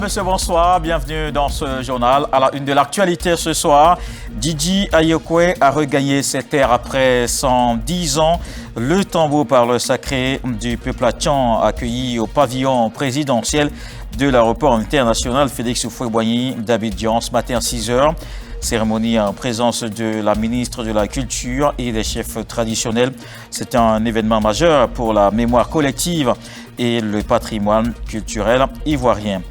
messieurs, bonsoir. Bienvenue dans ce journal. À la une de l'actualité ce soir, Djidji Ayokwe a regagné ses terres après 110 ans. Le tambour par le sacré du peuple Atchan accueilli au pavillon présidentiel de l'aéroport international Félix Houphouët-Boigny d'Abidjan ce matin à 6 h. Cérémonie en présence de la ministre de la Culture et des chefs traditionnels. C'est un événement majeur pour la mémoire collective et le patrimoine culturel ivoirien.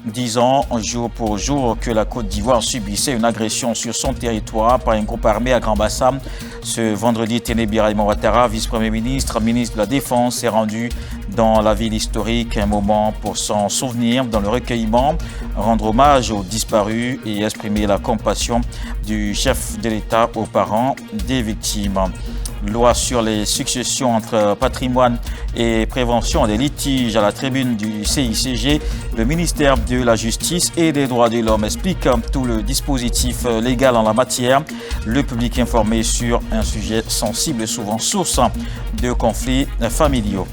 10 ans, jour pour jour, que la Côte d'Ivoire subissait une agression sur son territoire par un groupe armé à Grand-Bassam. Ce vendredi, Téné Birahim Ouattara, vice-premier ministre, ministre de la Défense, s'est rendu dans la ville historique, un moment pour s'en souvenir dans le recueillement, rendre hommage aux disparus et exprimer la compassion du chef de l'État aux parents des victimes. Loi sur les successions entre patrimoine et prévention des litiges à la tribune du CICG. Le ministère de la Justice et des Droits de l'Homme explique tout le dispositif légal en la matière. Le public informé sur un sujet sensible, souvent source de conflits familiaux.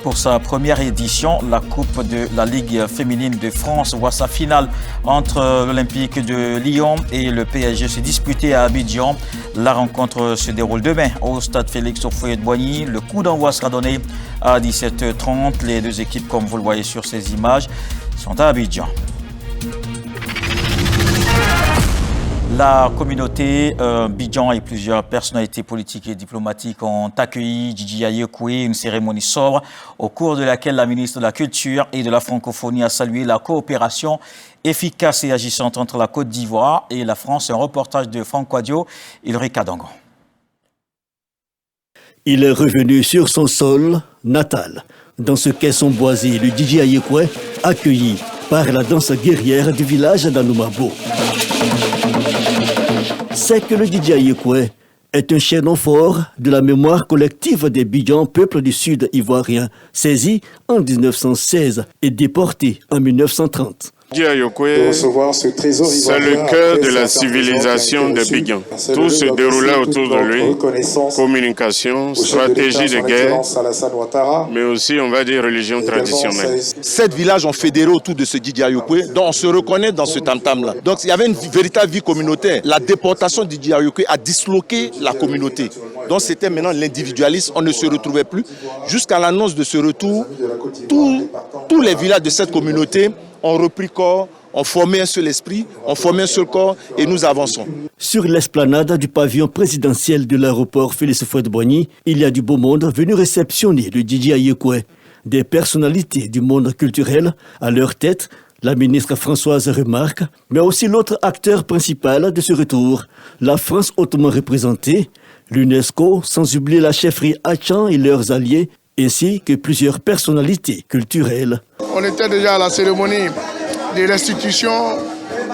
Pour sa première édition, la Coupe de la Ligue féminine de France voit sa finale entre l'Olympique de Lyon et le PSG se disputer à Abidjan. La rencontre se déroule demain au stade Félix Houphouët-Boigny. Le coup d'envoi sera donné à 17 h 30. Les deux équipes, comme vous le voyez sur ces images, sont à Abidjan. La communauté Bidjan et plusieurs personnalités politiques et diplomatiques ont accueilli Djidji Ayokwe, une cérémonie sobre au cours de laquelle la ministre de la Culture et de la Francophonie a salué la coopération efficace et agissante entre la Côte d'Ivoire et la France. Un reportage de Franck Quadio et Ulrika Dangon. Il est revenu sur son sol natal, dans ce caisson boisé, le Djidji Ayokwe, accueilli par la danse guerrière du village d'Anoumabo. C'est que le Djidji Ayokwe est un chaînon fort de la mémoire collective des Bidjan, peuple du sud ivoirien, saisi en 1916 et déporté en 1930. Djidji Ayokwe, c'est le cœur de la civilisation de Bidjan. Tout se déroulait autour de lui. Communication, stratégie de guerre, mais aussi, on va dire, religion traditionnelle. 7 villages ont fédéré autour de ce Djidji Ayokwe, dont on se reconnaît dans ce tam-tam-là. Donc il y avait une véritable vie communautaire. La déportation de Djidji Ayokwe a disloqué la communauté. Donc c'était maintenant l'individualisme, on ne se retrouvait plus. Jusqu'à l'annonce de ce retour, tous les villages de cette communauté ont repris corps, ont formé un seul esprit, ont formé un seul corps et nous avançons. Sur l'esplanade du pavillon présidentiel de l'aéroport Félix Houphouët-Boigny, il y a du beau monde venu réceptionner le Djidji Ayokwe. Des personnalités du monde culturel à leur tête, la ministre Françoise Remarque, mais aussi l'autre acteur principal de ce retour, la France hautement représentée, l'UNESCO, sans oublier la chefferie Atchan et leurs alliés, ainsi que plusieurs personnalités culturelles. On était déjà à la cérémonie de restitution.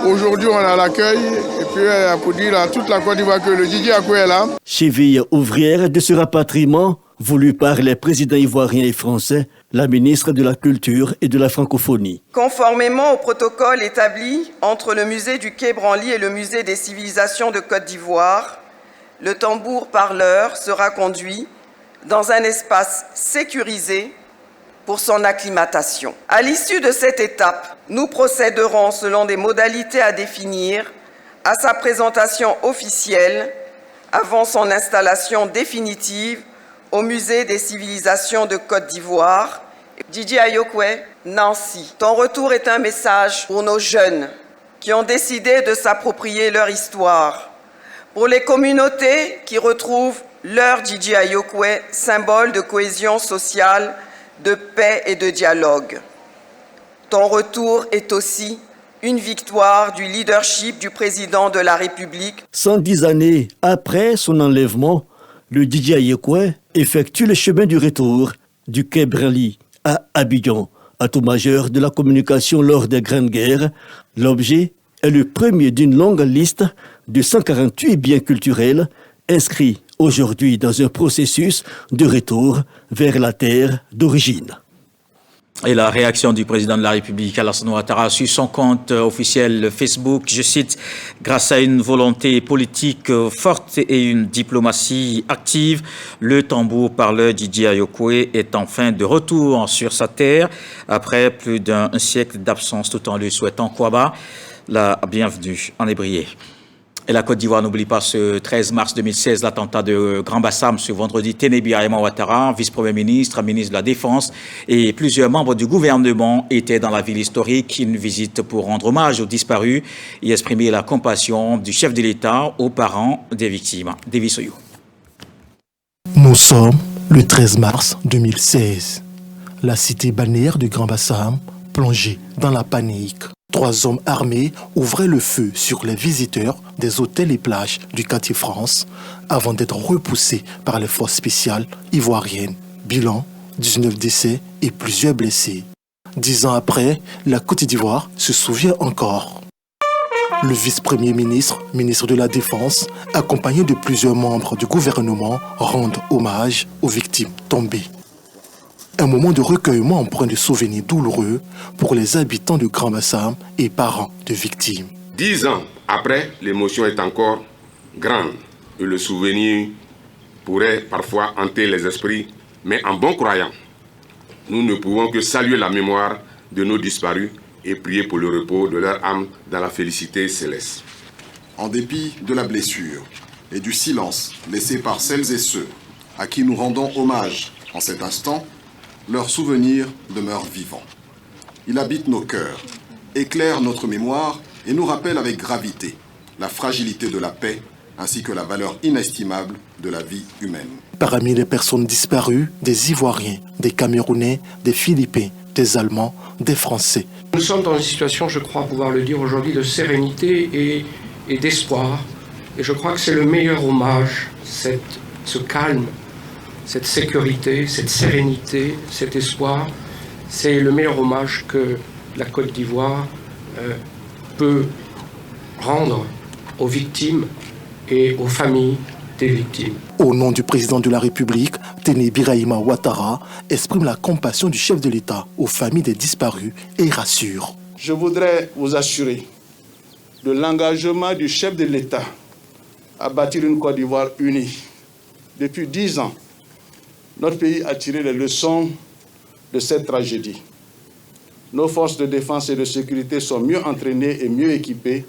Aujourd'hui, on a l'accueil. Et puis, pour dire à toute la Côte d'Ivoire que le Djidji Ayokwe est là. Cheville ouvrière de ce rapatriement, voulu par les présidents ivoiriens et français, la ministre de la Culture et de la Francophonie. Conformément au protocole établi entre le musée du Quai Branly et le musée des civilisations de Côte d'Ivoire, le tambour parleur sera conduit dans un espace sécurisé pour son acclimatation. À l'issue de cette étape, nous procéderons selon des modalités à définir à sa présentation officielle avant son installation définitive au Musée des civilisations de Côte d'Ivoire. Djidji Ayokwe, Nancy, ton retour est un message pour nos jeunes qui ont décidé de s'approprier leur histoire, pour les communautés qui retrouvent leur Djidji Ayokwe, symbole de cohésion sociale, de paix et de dialogue. Ton retour est aussi une victoire du leadership du président de la République. 110 années après son enlèvement, le Djidji Ayokwe effectue le chemin du retour du Quai Branly à Abidjan, atout majeur de la communication lors des grandes guerres. L'objet est le premier d'une longue liste de 148 biens culturels inscrits aujourd'hui dans un processus de retour vers la terre d'origine. Et la réaction du président de la République, Alassane Ouattara, sur son compte officiel Facebook, je cite, « Grâce à une volonté politique forte et une diplomatie active, le tambour-parleur Didier Ayokoué est enfin de retour sur sa terre après plus d'un siècle d'absence, tout en lui souhaitant Kouaba la bienvenue en ébrié. » Et la Côte d'Ivoire n'oublie pas ce 13 mars 2016, l'attentat de Grand Bassam. Ce vendredi, Téné Birahima Ouattara, vice-premier ministre, ministre de la Défense et plusieurs membres du gouvernement étaient dans la ville historique. Une visite pour rendre hommage aux disparus et exprimer la compassion du chef de l'État aux parents des victimes. David Soyou. Nous sommes le 13 mars 2016. La cité balnéaire de Grand Bassam plongée dans la panique. 3 hommes armés ouvraient le feu sur les visiteurs des hôtels et plages du quartier France avant d'être repoussés par les forces spéciales ivoiriennes. Bilan, 19 décès et plusieurs blessés. 10 ans après, la Côte d'Ivoire se souvient encore. Le vice-premier ministre, ministre de la Défense, accompagné de plusieurs membres du gouvernement, rendent hommage aux victimes tombées. Un moment de recueillement empreint de souvenirs douloureux pour les habitants de Grand Bassam et parents de victimes. 10 ans après, l'émotion est encore grande et le souvenir pourrait parfois hanter les esprits, mais en bon croyant, nous ne pouvons que saluer la mémoire de nos disparus et prier pour le repos de leur âme dans la félicité céleste. En dépit de la blessure et du silence laissé par celles et ceux à qui nous rendons hommage en cet instant, leur souvenir demeure vivant. Il habite nos cœurs, éclaire notre mémoire et nous rappelle avec gravité la fragilité de la paix ainsi que la valeur inestimable de la vie humaine. Parmi les personnes disparues, des Ivoiriens, des Camerounais, des Philippins, des Allemands, des Français. Nous sommes dans une situation, je crois pouvoir le dire aujourd'hui, de sérénité et d'espoir. Et je crois que c'est le meilleur hommage, ce calme, cette sécurité, cette sérénité, cet espoir, c'est le meilleur hommage que la Côte d'Ivoire peut rendre aux victimes et aux familles des victimes. Au nom du président de la République, Téné Birahima Ouattara exprime la compassion du chef de l'État aux familles des disparus et rassure. Je voudrais vous assurer de l'engagement du chef de l'État à bâtir une Côte d'Ivoire unie. Depuis 10 ans, notre pays a tiré les leçons de cette tragédie. Nos forces de défense et de sécurité sont mieux entraînées et mieux équipées.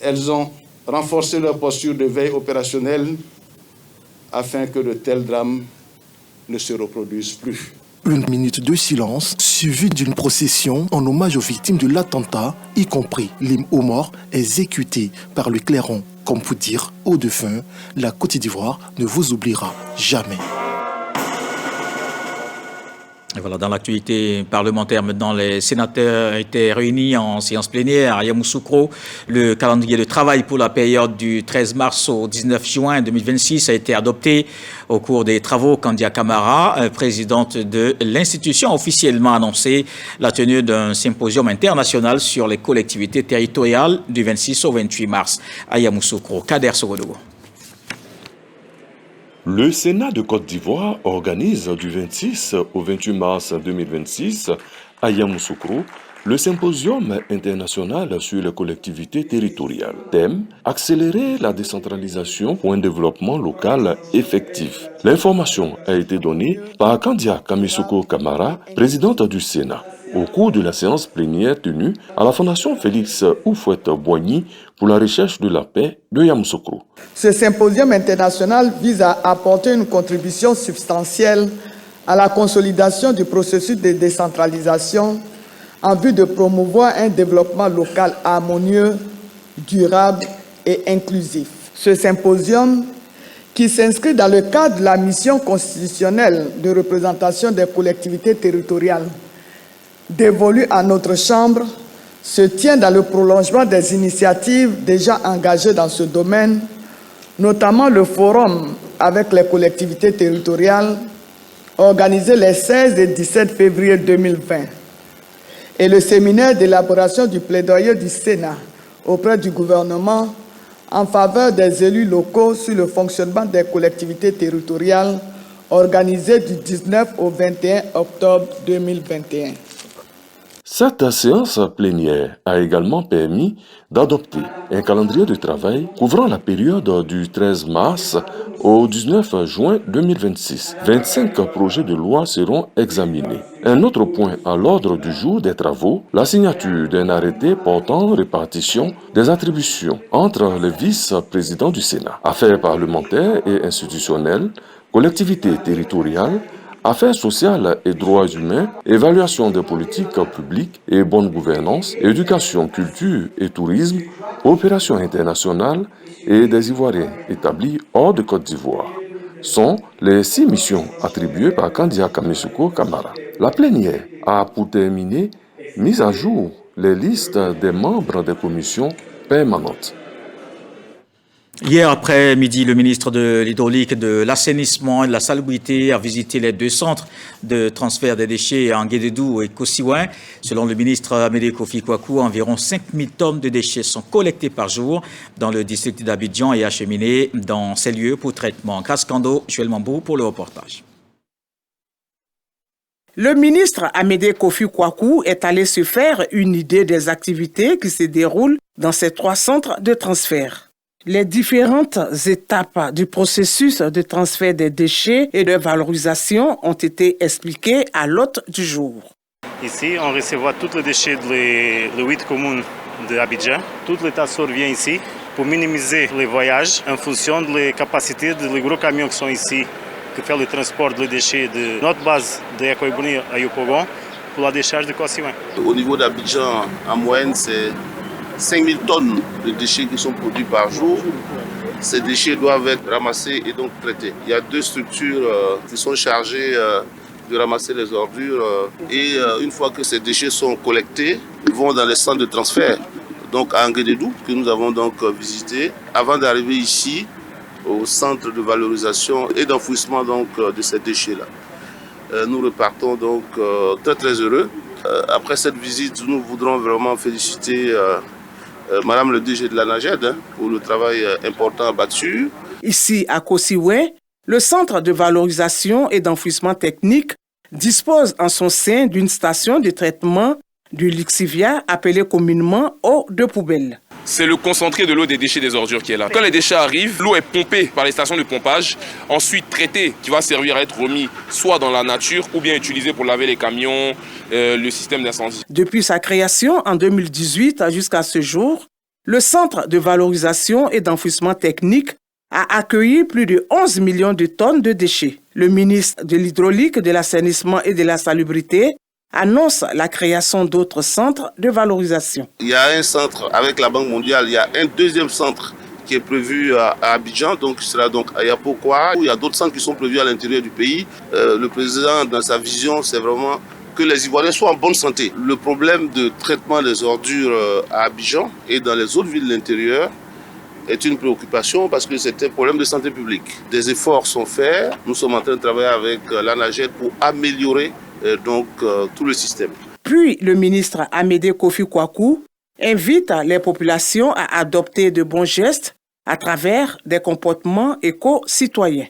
Elles ont renforcé leur posture de veille opérationnelle afin que de tels drames ne se reproduisent plus. 1 minute de silence, suivie d'une procession en hommage aux victimes de l'attentat, y compris l'hymne aux morts exécuté par le clairon. Comme pour dire aux défunts, la Côte d'Ivoire ne vous oubliera jamais. Et voilà, dans l'actualité parlementaire, maintenant, les sénateurs étaient réunis en séance plénière à Yamoussoukro. Le calendrier de travail pour la période du 13 mars au 19 juin 2026 a été adopté au cours des travaux. Kandia Camara, présidente de l'institution, a officiellement annoncé la tenue d'un symposium international sur les collectivités territoriales du 26 au 28 mars à Yamoussoukro. Kader Sogodogo. Le Sénat de Côte d'Ivoire organise du 26 au 28 mars 2026 à Yamoussoukro le symposium international sur les collectivités territoriales. Thème: accélérer la décentralisation pour un développement local effectif. L'information a été donnée par Kandia Kamisoko Kamara, présidente du Sénat, au cours de la séance plénière tenue à la Fondation Félix Houphouët-Boigny pour la recherche de la paix de Yamoussoukro. Ce symposium international vise à apporter une contribution substantielle à la consolidation du processus de décentralisation en vue de promouvoir un développement local harmonieux, durable et inclusif. Ce symposium, qui s'inscrit dans le cadre de la mission constitutionnelle de représentation des collectivités territoriales, dévolue à notre Chambre, se tient dans le prolongement des initiatives déjà engagées dans ce domaine, notamment le forum avec les collectivités territoriales organisé les 16 et 17 février 2020 et le séminaire d'élaboration du plaidoyer du Sénat auprès du gouvernement en faveur des élus locaux sur le fonctionnement des collectivités territoriales organisée du 19 au 21 octobre 2021. Cette séance plénière a également permis d'adopter un calendrier de travail couvrant la période du 13 mars au 19 juin 2026. 25 projets de loi seront examinés. Un autre point à l'ordre du jour des travaux, la signature d'un arrêté portant répartition des attributions entre les vice-présidents du Sénat, affaires parlementaires et institutionnelles, collectivités territoriales, Affaires sociales et droits humains, évaluation des politiques publiques et bonne gouvernance, éducation, culture et tourisme, coopération internationale et des Ivoiriens établis hors de Côte d'Ivoire sont les 6 missions attribuées par Kandia Kamisuko Kamara. La plénière a pour terminer mis à jour les listes des membres des commissions permanentes. Hier après-midi, le ministre de l'Hydraulique, de l'Assainissement et de la Salubrité a visité les 2 centres de transfert des déchets à Nguédédou et Kosiouin. Selon le ministre Amédée Kofi Kwaku, environ 5000 tonnes de déchets sont collectées par jour dans le district d'Abidjan et acheminés dans ces lieux pour traitement. Kaskando, Joël Mambou pour le reportage. Le ministre Amédée Kofi Kwaku est allé se faire une idée des activités qui se déroulent dans ces 3 centres de transfert. Les différentes étapes du processus de transfert des déchets et de valorisation ont été expliquées à l'hôte du jour. Ici, on recevra tous les déchets des 8 communes d'Abidjan. Tout l'État vient ici pour minimiser les voyages en fonction des capacités des gros camions qui sont ici, qui font le transport des déchets de notre base de Ekoiboni à Yopougon pour la décharge de Kosiouin. Au niveau d'Abidjan, en moyenne, c'est 5000 tonnes de déchets qui sont produits par jour. Ces déchets doivent être ramassés et donc traités. Il y a 2 structures qui sont chargées de ramasser les ordures et une fois que ces déchets sont collectés, ils vont dans les centres de transfert, donc à Nguédédou, que nous avons donc visité, avant d'arriver ici au centre de valorisation et d'enfouissement donc de ces déchets-là. Nous repartons donc très très heureux. Après cette visite, nous voudrons vraiment féliciter Madame le DG de la NAGED pour le travail important abattu. Ici à Kosiouin, le centre de valorisation et d'enfouissement technique dispose en son sein d'une station de traitement du lixivia appelée communément eau de poubelle. C'est le concentré de l'eau des déchets des ordures qui est là. Quand les déchets arrivent, l'eau est pompée par les stations de pompage, ensuite traitée, qui va servir à être remis soit dans la nature ou bien utilisée pour laver les camions, le système d'incendie. Depuis sa création en 2018 jusqu'à ce jour, le centre de valorisation et d'enfouissement technique a accueilli plus de 11 millions de tonnes de déchets. Le ministre de l'Hydraulique, de l'Assainissement et de la Salubrité annonce la création d'autres centres de valorisation. Il y a un centre avec la Banque mondiale, il y a un 2e centre qui est prévu à Abidjan, donc qui sera donc à Yapokwa. Il y a d'autres centres qui sont prévus à l'intérieur du pays. Le président, dans sa vision, c'est vraiment que les Ivoiriens soient en bonne santé. Le problème de traitement des ordures à Abidjan et dans les autres villes de l'intérieur est une préoccupation parce que c'est un problème de santé publique. Des efforts sont faits. Nous sommes en train de travailler avec la NAGED pour améliorer tout le système. Puis le ministre Amédée Kofi Kwaku invite les populations à adopter de bons gestes à travers des comportements éco-citoyens.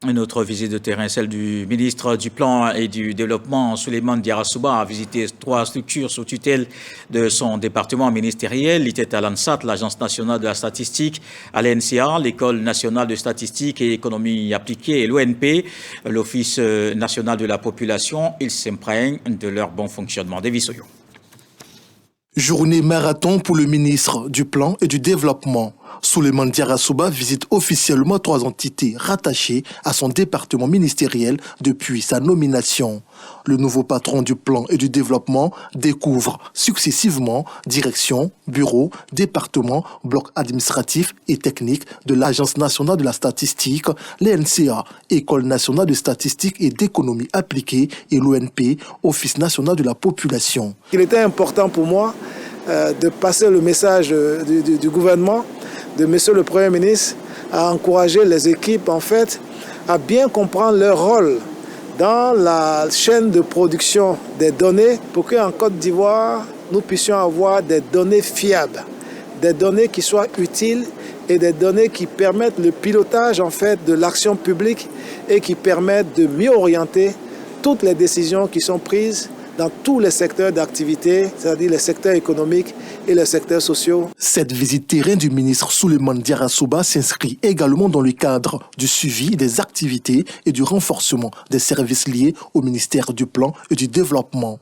Une autre visite de terrain, celle du ministre du Plan et du Développement, Souleymane Diarra-Souba, a visité 3 structures sous tutelle de son département ministériel, l'ITET à l'ANSAT, l'Agence nationale de la statistique, à l'NCA, l'École nationale de statistique et économie appliquée et l'ONP, l'Office national de la population. Il s'imprègne de leur bon fonctionnement. David Soyo. Journée marathon pour le ministre du Plan et du Développement. Souleymane Diarra-Souba visite officiellement 3 entités rattachées à son département ministériel depuis sa nomination. Le nouveau patron du Plan et du Développement découvre successivement direction, bureau, département, bloc administratif et technique de l'Agence nationale de la statistique, l'NCA, École nationale de statistique et d'économie appliquée et l'ONP, Office national de la population. Il était important pour moi de passer le message du gouvernement, de Monsieur le Premier ministre, à encourager les équipes en fait à bien comprendre leur rôle dans la chaîne de production des données pour qu'en Côte d'Ivoire, nous puissions avoir des données fiables, des données qui soient utiles et des données qui permettent le pilotage en fait de l'action publique et qui permettent de mieux orienter toutes les décisions qui sont prises dans tous les secteurs d'activité, c'est-à-dire les secteurs économiques et les secteurs sociaux. Cette visite terrain du ministre Souleymane Diarra-Souba s'inscrit également dans le cadre du suivi des activités et du renforcement des services liés au ministère du Plan et du Développement.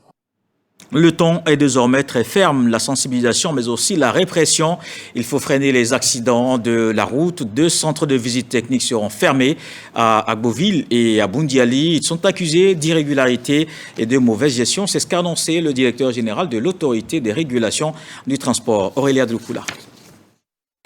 Le ton est désormais très ferme, la sensibilisation mais aussi la répression. Il faut freiner les accidents de la route. 2 centres de visite technique seront fermés à Agboville et à Boundiali. Ils sont accusés d'irrégularité et de mauvaise gestion. C'est ce qu'a annoncé le directeur général de l'autorité des régulations du transport, Aurélia Dloukoula.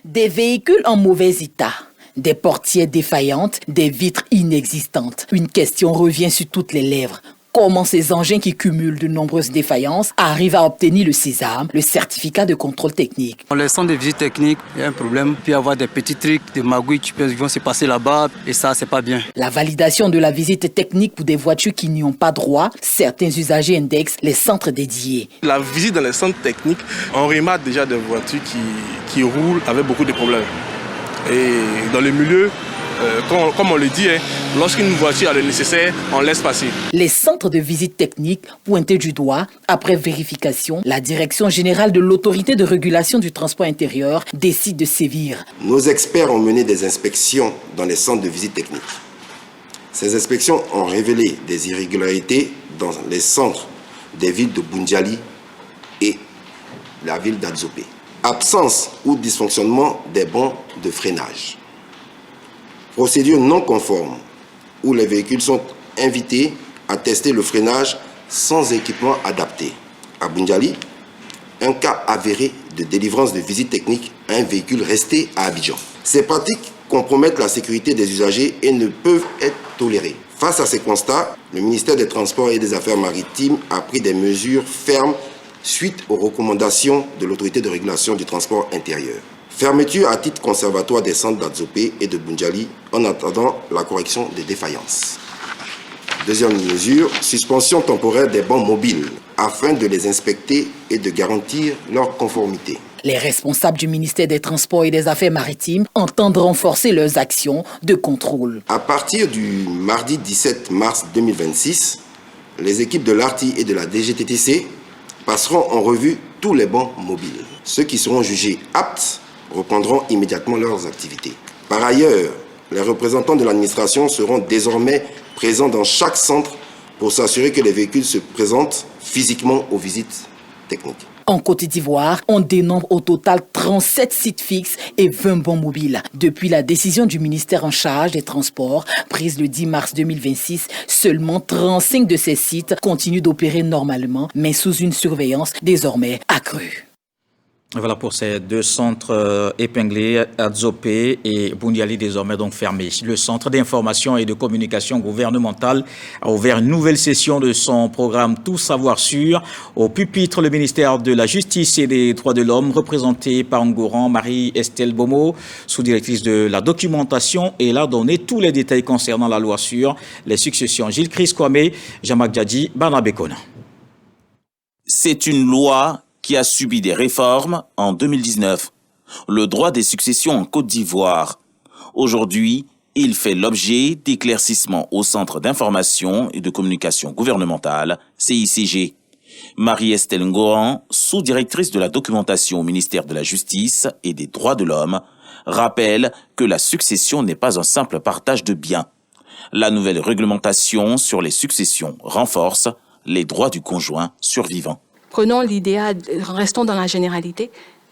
Des véhicules en mauvais état, des portières défaillantes, des vitres inexistantes. Une question revient sur toutes les lèvres. Comment ces engins qui cumulent de nombreuses défaillances arrivent à obtenir le CESAM, le certificat de contrôle technique? Dans les centres de visite technique, il y a un problème. Il peut y avoir des petits trucs, des magouilles qui vont se passer là-bas et ça, c'est pas bien. La validation de la visite technique pour des voitures qui n'y ont pas droit, certains usagers indexent les centres dédiés. La visite dans les centres techniques, on remarque déjà des voitures qui roulent avec beaucoup de problèmes. Et dans le milieu, comme on le dit, lorsqu'une voiture a le nécessaire, on laisse passer. Les centres de visite technique pointés du doigt, après vérification, la Direction générale de l'autorité de régulation du transport intérieur décide de sévir. Nos experts ont mené des inspections dans les centres de visite technique. Ces inspections ont révélé des irrégularités dans les centres des villes de Boundiali et la ville d'Adzopé. Absence ou dysfonctionnement des bancs de freinage. Procédure non conforme où les véhicules sont invités à tester le freinage sans équipement adapté. À Boundiali, un cas avéré de délivrance de visite technique à un véhicule resté à Abidjan. Ces pratiques compromettent la sécurité des usagers et ne peuvent être tolérées. Face à ces constats, le ministère des Transports et des Affaires maritimes a pris des mesures fermes suite aux recommandations de l'autorité de régulation du transport intérieur. Fermeture à titre conservatoire des centres d'Adzopé et de Boundiali en attendant la correction des défaillances. Deuxième mesure, suspension temporaire des bancs mobiles afin de les inspecter et de garantir leur conformité. Les responsables du ministère des Transports et des Affaires maritimes entendent renforcer leurs actions de contrôle. À partir du mardi 17 mars 2026, les équipes de l'ARTI et de la DGTTC passeront en revue tous les bancs mobiles. Ceux qui seront jugés aptes reprendront immédiatement leurs activités. Par ailleurs, les représentants de l'administration seront désormais présents dans chaque centre pour s'assurer que les véhicules se présentent physiquement aux visites techniques. En Côte d'Ivoire, on dénombre au total 37 sites fixes et 20 bancs mobiles. Depuis la décision du ministère en charge des Transports, prise le 10 mars 2026, seulement 35 de ces sites continuent d'opérer normalement, mais sous une surveillance désormais accrue. Voilà pour ces 2 centres épinglés, Adzopé et Boundiali désormais donc fermés. Le Centre d'information et de communication gouvernementale a ouvert une nouvelle session de son programme Tout savoir sûr. Au pupitre, le ministère de la Justice et des Droits de l'Homme, représenté par Ngouran Marie-Estelle Bomo, sous-directrice de la documentation, et là donné tous les détails concernant la loi sur les successions. Gilles Chris Kwame, Jamak Djadji, Barnabé Kona. C'est une loi qui a subi des réformes en 2019. Le droit des successions en Côte d'Ivoire. Aujourd'hui, il fait l'objet d'éclaircissements au Centre d'information et de communication gouvernementale, CICG. Marie-Estelle Ngoran, sous-directrice de la documentation au ministère de la Justice et des Droits de l'Homme, rappelle que la succession n'est pas un simple partage de biens. La nouvelle réglementation sur les successions renforce les droits du conjoint survivant. Prenons l'idéal, restons dans la généralité.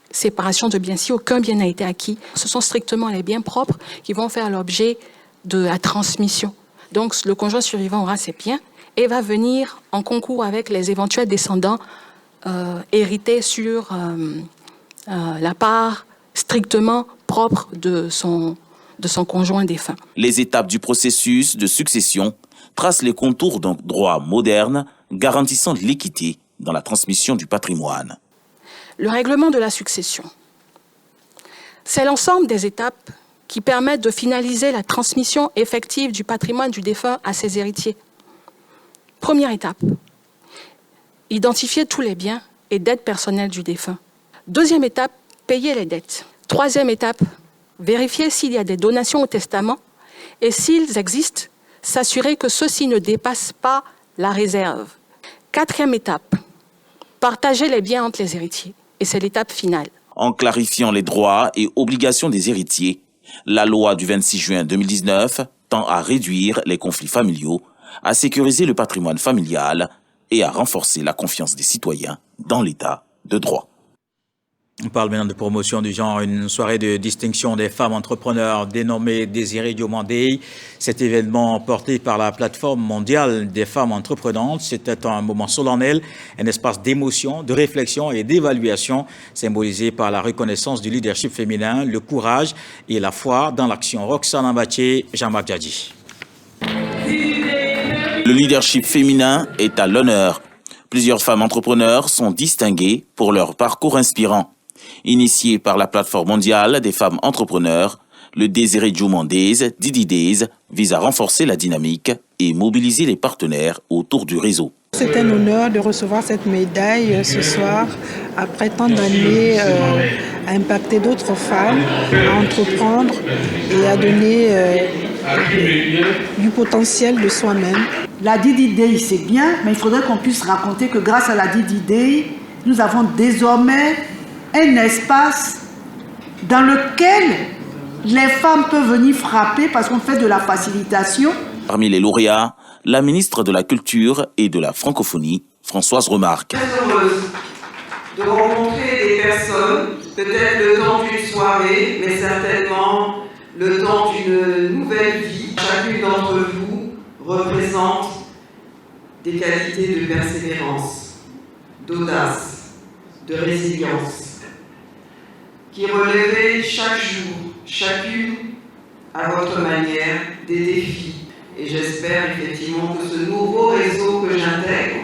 Séparation de biens. Si aucun bien n'a été acquis, ce sont strictement les biens propres qui vont faire l'objet de la transmission. Donc, le conjoint survivant aura ses biens et va venir en concours avec les éventuels descendants hérités sur la part strictement propre de son conjoint défunt. Les étapes du processus de succession tracent les contours d'un droit moderne garantissant l'équité dans la transmission du patrimoine. Le règlement de la succession, c'est l'ensemble des étapes qui permettent de finaliser la transmission effective du patrimoine du défunt à ses héritiers. Première étape, identifier tous les biens et dettes personnelles du défunt. Deuxième étape, payer les dettes. Troisième étape, vérifier s'il y a des donations au testament et s'ils existent, s'assurer que ceux-ci ne dépassent pas la réserve. 4e étape, partager les biens entre les héritiers. Et c'est l'étape finale. En clarifiant les droits et obligations des héritiers, la loi du 26 juin 2019 tend à réduire les conflits familiaux, à sécuriser le patrimoine familial et à renforcer la confiance des citoyens dans l'état de droit. On parle maintenant de promotion du genre, une soirée de distinction des femmes entrepreneurs dénommée Désiré Diomandé. Cet événement porté par la plateforme mondiale des femmes entreprenantes, c'était un moment solennel, un espace d'émotion, de réflexion et d'évaluation symbolisé par la reconnaissance du leadership féminin, le courage et la foi dans l'action. Roxane Ambaché, Jean-Marc Djadji. Le leadership féminin est à l'honneur. Plusieurs femmes entrepreneurs sont distinguées pour leur parcours inspirant. Initié par la plateforme mondiale des femmes entrepreneurs, le Désiré Diomandé, Didi Days, vise à renforcer la dynamique et mobiliser les partenaires autour du réseau. C'est un honneur de recevoir cette médaille ce soir, après tant d'années à impacter d'autres femmes, à entreprendre et à donner du potentiel de soi-même. La Didi Day, c'est bien, mais il faudrait qu'on puisse raconter que grâce à la Didi Day, nous avons désormais un espace dans lequel les femmes peuvent venir frapper parce qu'on fait de la facilitation. Parmi les lauréats, la ministre de la Culture et de la Francophonie, Françoise Remarque. Très heureuse de rencontrer des personnes, peut-être le temps d'une soirée, mais certainement le temps d'une nouvelle vie. Chacune d'entre vous représente des qualités de persévérance, d'audace, de résilience, qui relevez chaque jour, chacune à votre manière, des défis. Et j'espère effectivement que ce nouveau réseau que j'intègre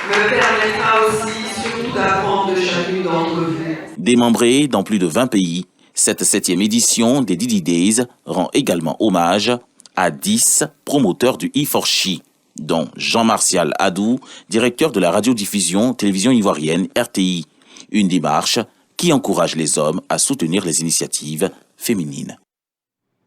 me permettra aussi surtout d'apprendre de chacune d'entre vous. Démembrée dans plus de 20 pays, cette 7e édition des Didi Days rend également hommage à 10 promoteurs du E4She, dont Jean-Martial Adou, directeur de la radiodiffusion télévision ivoirienne RTI. Une démarche qui encourage les hommes à soutenir les initiatives féminines.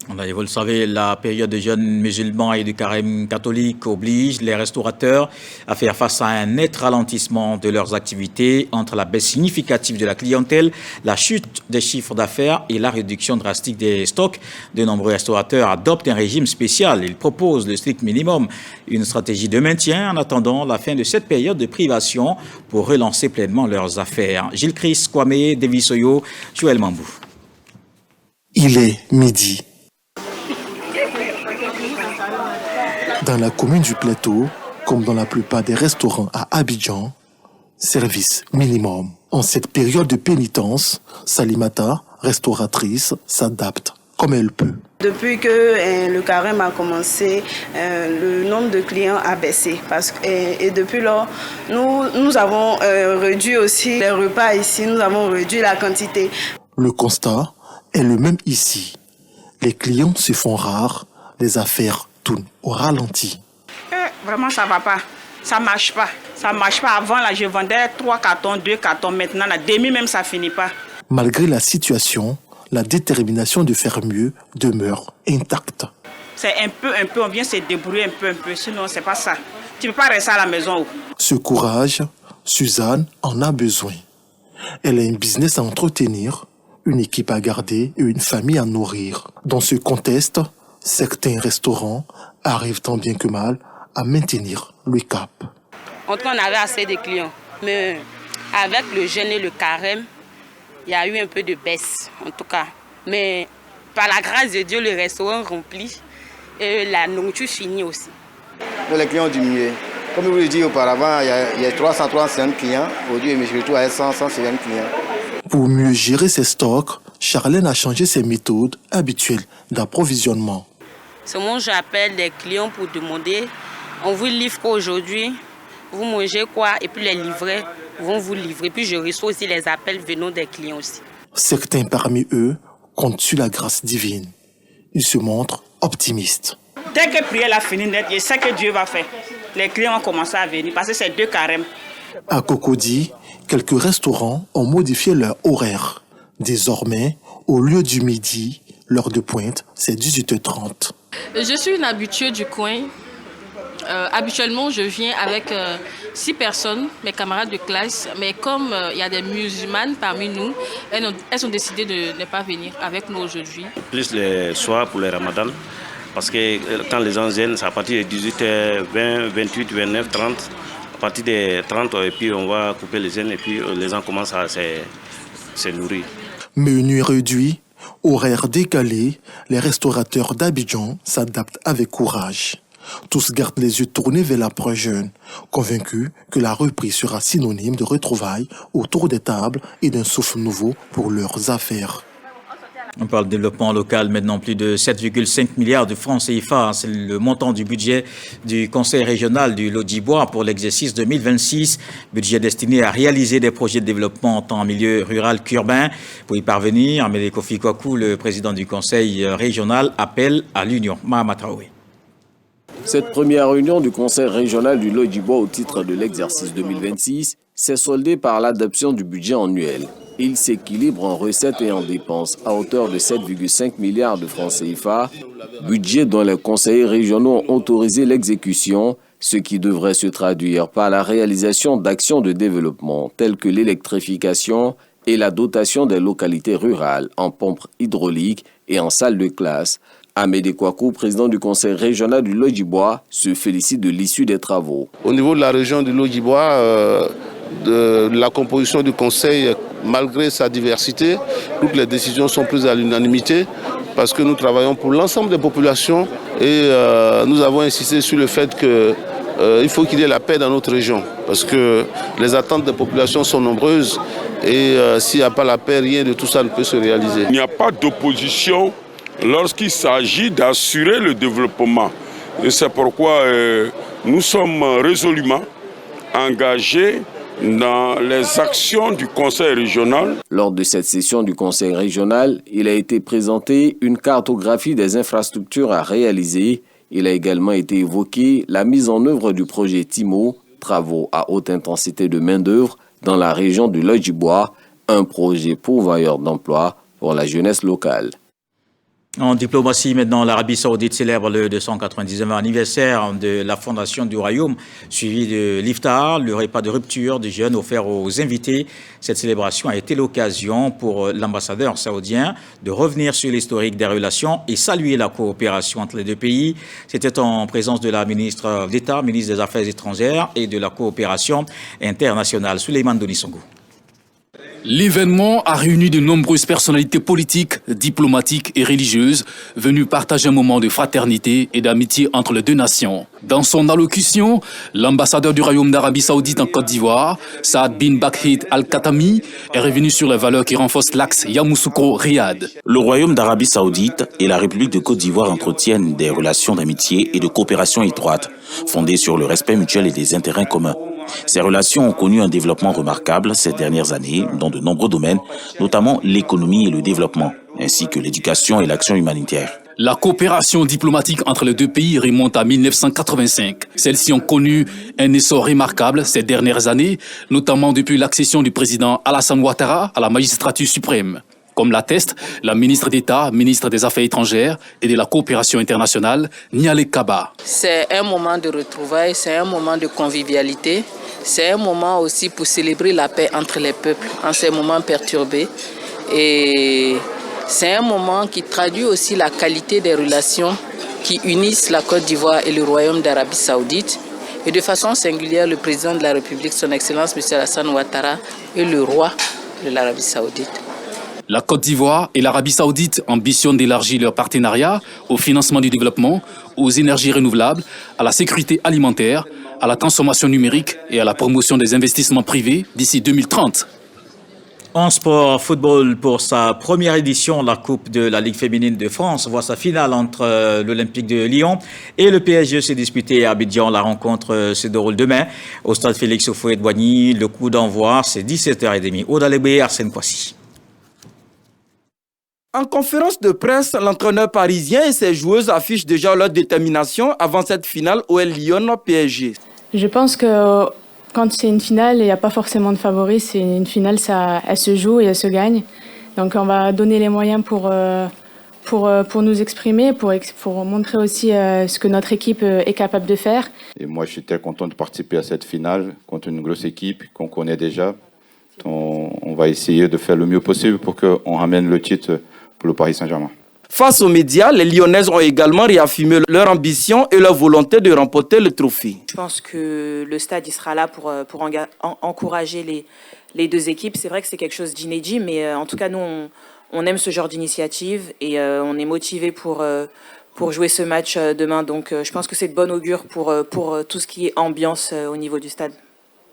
Vous le savez, la période de jeûne musulman et du carême catholique oblige les restaurateurs à faire face à un net ralentissement de leurs activités entre la baisse significative de la clientèle, la chute des chiffres d'affaires et la réduction drastique des stocks. De nombreux restaurateurs adoptent un régime spécial. Ils proposent le strict minimum, une stratégie de maintien en attendant la fin de cette période de privation pour relancer pleinement leurs affaires. Gilles Chris, Kwame, Davis Oyo, Joël Mambou. Il est midi. Dans la commune du Plateau, comme dans la plupart des restaurants à Abidjan, service minimum. En cette période de pénitence, Salimata, restauratrice, s'adapte comme elle peut. Depuis que le carême a commencé, le nombre de clients a baissé. Et depuis lors, nous avons réduit aussi les repas ici, nous avons réduit la quantité. Le constat est le même ici. Les clients se font rares, les affaires tournent au ralenti. Vraiment, ça ne va pas. Ça ne marche pas. Ça ne marche pas. Avant, là, je vendais 3 cartons, 2 cartons. Maintenant, la demi même, ça ne finit pas. Malgré la situation, la détermination de faire mieux demeure intacte. C'est un peu, on vient se débrouiller un peu. Sinon, ce n'est pas ça. Tu ne peux pas rester à la maison. Ce courage, Suzanne en a besoin. Elle a un business à entretenir, une équipe à garder et une famille à nourrir. Dans ce contexte, certains restaurants arrivent tant bien que mal à maintenir le cap. En tout cas, on avait assez de clients. Mais avec le jeûne et le carême, il y a eu un peu de baisse, en tout cas. Mais par la grâce de Dieu, le restaurant rempli et la nourriture finie aussi. Les clients ont diminué. Comme je vous l'ai dit auparavant, il y a 335 clients. Aujourd'hui, je me retrouve à 150 clients. Pour mieux gérer ses stocks, Charlène a changé ses méthodes habituelles d'approvisionnement. Seulement, j'appelle les clients pour demander, on vous livre quoi aujourd'hui, vous mangez quoi, et puis les livreurs vont vous livrer. Puis je reçois aussi les appels venant des clients aussi. Certains parmi eux comptent sur la grâce divine. Ils se montrent optimistes. Dès que la prière a fini, je sais que Dieu va faire. Les clients ont commencé à venir parce que c'est 2 carèmes. À Cocody, quelques restaurants ont modifié leur horaire. Désormais, au lieu du midi, l'heure de pointe, c'est 18h30. Je suis une habituée du coin. Habituellement, je viens avec 6 personnes, mes camarades de classe. Mais comme il y a des musulmanes parmi nous, elles ont décidé de ne pas venir avec nous aujourd'hui. Plus le soir pour le ramadan. Parce que quand les gens viennent, c'est à partir de 18h, 20, 28, 29, 30. À partir de 30, et puis on va couper les jeunes et puis les gens commencent à se nourrir. Menu réduit, horaire décalé, les restaurateurs d'Abidjan s'adaptent avec courage. Tous gardent les yeux tournés vers l'après-jeûne, convaincus que la reprise sera synonyme de retrouvailles autour des tables et d'un souffle nouveau pour leurs affaires. On parle de développement local maintenant, plus de 7,5 milliards de francs CFA. C'est le montant du budget du Conseil régional du Lodjibois pour l'exercice 2026. Budget destiné à réaliser des projets de développement tant en milieu rural qu'urbain. Pour y parvenir, Amélie Kofi Kwaku, le président du Conseil régional, appelle à l'union. Mahama Traoré. Cette première réunion du Conseil régional du Lodjibois au titre de l'exercice 2026 s'est soldée par l'adoption du budget annuel. Il s'équilibre en recettes et en dépenses à hauteur de 7,5 milliards de francs CFA, budget dont les conseillers régionaux ont autorisé l'exécution, ce qui devrait se traduire par la réalisation d'actions de développement telles que l'électrification et la dotation des localités rurales en pompes hydrauliques et en salles de classe. Amédée Kwaku, président du conseil régional du Lodjibois, se félicite de l'issue des travaux. Au niveau de la région du Lodjibois, de la composition du conseil, malgré sa diversité, toutes les décisions sont prises à l'unanimité parce que nous travaillons pour l'ensemble des populations et nous avons insisté sur le fait qu'il faut qu'il y ait la paix dans notre région parce que les attentes des populations sont nombreuses et s'il n'y a pas la paix, rien de tout ça ne peut se réaliser. Il n'y a pas d'opposition lorsqu'il s'agit d'assurer le développement. Et c'est pourquoi nous sommes résolument engagés dans les actions du Conseil régional. Lors de cette session du Conseil régional, il a été présenté une cartographie des infrastructures à réaliser. Il a également été évoqué la mise en œuvre du projet TIMO, travaux à haute intensité de main-d'œuvre dans la région du Lodjibois, un projet pourvoyeur d'emplois pour la jeunesse locale. En diplomatie, maintenant, l'Arabie Saoudite célèbre le 299e anniversaire de la fondation du royaume, suivi de l'iftar, le repas de rupture du jeûne offert aux invités. Cette célébration a été l'occasion pour l'ambassadeur saoudien de revenir sur l'historique des relations et saluer la coopération entre les deux pays. C'était en présence de la ministre d'État, ministre des Affaires étrangères et de la coopération internationale, Souleymane Donisongo. L'événement a réuni de nombreuses personnalités politiques, diplomatiques et religieuses venues partager un moment de fraternité et d'amitié entre les deux nations. Dans son allocution, l'ambassadeur du Royaume d'Arabie Saoudite en Côte d'Ivoire, Saad bin Bakhit Al-Khatami, est revenu sur les valeurs qui renforcent l'axe Yamoussoukro-Riyad. Le Royaume d'Arabie Saoudite et la République de Côte d'Ivoire entretiennent des relations d'amitié et de coopération étroites, fondées sur le respect mutuel et des intérêts communs. Ces relations ont connu un développement remarquable ces dernières années dans de nombreux domaines, notamment l'économie et le développement, ainsi que l'éducation et l'action humanitaire. La coopération diplomatique entre les deux pays remonte à 1985. Celles-ci ont connu un essor remarquable ces dernières années, notamment depuis l'accession du président Alassane Ouattara à la magistrature suprême. Comme l'atteste la ministre d'État, ministre des Affaires étrangères et de la coopération internationale, Niale Kaba. C'est un moment de retrouvailles, c'est un moment de convivialité, c'est un moment aussi pour célébrer la paix entre les peuples en ces moments perturbés. Et c'est un moment qui traduit aussi la qualité des relations qui unissent la Côte d'Ivoire et le Royaume d'Arabie Saoudite. Et de façon singulière, le président de la République, son Excellence M. Alassane Ouattara, est le roi de l'Arabie Saoudite. La Côte d'Ivoire et l'Arabie Saoudite ambitionnent d'élargir leur partenariat au financement du développement, aux énergies renouvelables, à la sécurité alimentaire, à la transformation numérique et à la promotion des investissements privés d'ici 2030. En sport, football, pour sa première édition, la Coupe de la Ligue féminine de France voit sa finale entre l'Olympique de Lyon et le PSG s'est disputé à Abidjan. La rencontre se déroule demain au stade Félix Houphouët-Boigny. Le coup d'envoi, c'est 17h30. Odalébé, Arsène Kwasi. En conférence de presse, l'entraîneur parisien et ses joueuses affichent déjà leur détermination avant cette finale OL Lyon-PSG. Je pense que quand c'est une finale, il n'y a pas forcément de favoris. C'est une finale, elle se joue et elle se gagne. Donc on va donner les moyens pour nous exprimer, pour montrer aussi ce que notre équipe est capable de faire. Et moi, je suis très content de participer à cette finale contre une grosse équipe qu'on connaît déjà. On va essayer de faire le mieux possible pour qu'on ramène le titre pour le Paris Saint-Germain. Face aux médias, les Lyonnaises ont également réaffirmé leur ambition et leur volonté de remporter le trophée. Je pense que le stade il sera là pour encourager les deux équipes. C'est vrai que c'est quelque chose d'inédit, mais en tout cas, nous, on aime ce genre d'initiative et on est motivés pour jouer ce match demain. Donc je pense que c'est de bon augure pour tout ce qui est ambiance au niveau du stade.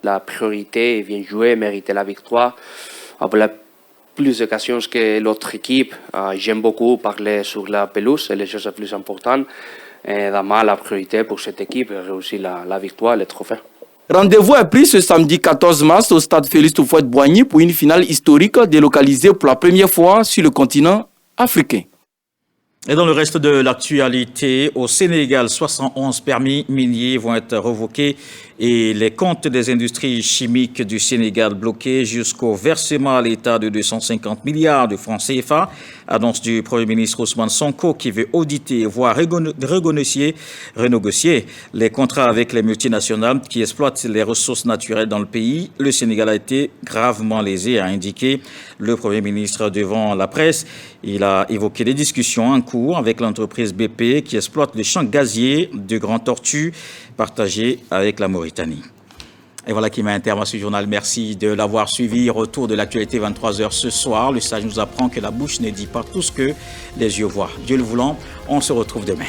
La priorité est bien jouer, mériter la victoire. Avoir plus d'occasions que l'autre équipe. J'aime beaucoup parler sur la pelouse, c'est les choses les plus importantes. Et demain, la priorité pour cette équipe est réussir la victoire, le trophée. Rendez-vous est pris ce samedi 14 mars au stade Félix Houphouët-Boigny pour une finale historique délocalisée pour la première fois sur le continent africain. Et dans le reste de l'actualité, au Sénégal, 71 permis miniers vont être revoqués et les comptes des industries chimiques du Sénégal bloqués jusqu'au versement à l'État de 250 milliards de francs CFA. Annonce du Premier ministre Ousmane Sonko qui veut auditer, voire renégocier les contrats avec les multinationales qui exploitent les ressources naturelles dans le pays. Le Sénégal a été gravement lésé, a indiqué le Premier ministre devant la presse. Il a évoqué des discussions en cours avec l'entreprise BP qui exploite le champ gazier de Grand Tortue partagé avec la Mauritanie. Et voilà qui met un terme à ce journal. Merci de l'avoir suivi. Retour de l'actualité 23h ce soir. Le sage nous apprend que la bouche ne dit pas tout ce que les yeux voient. Dieu le voulant, on se retrouve demain.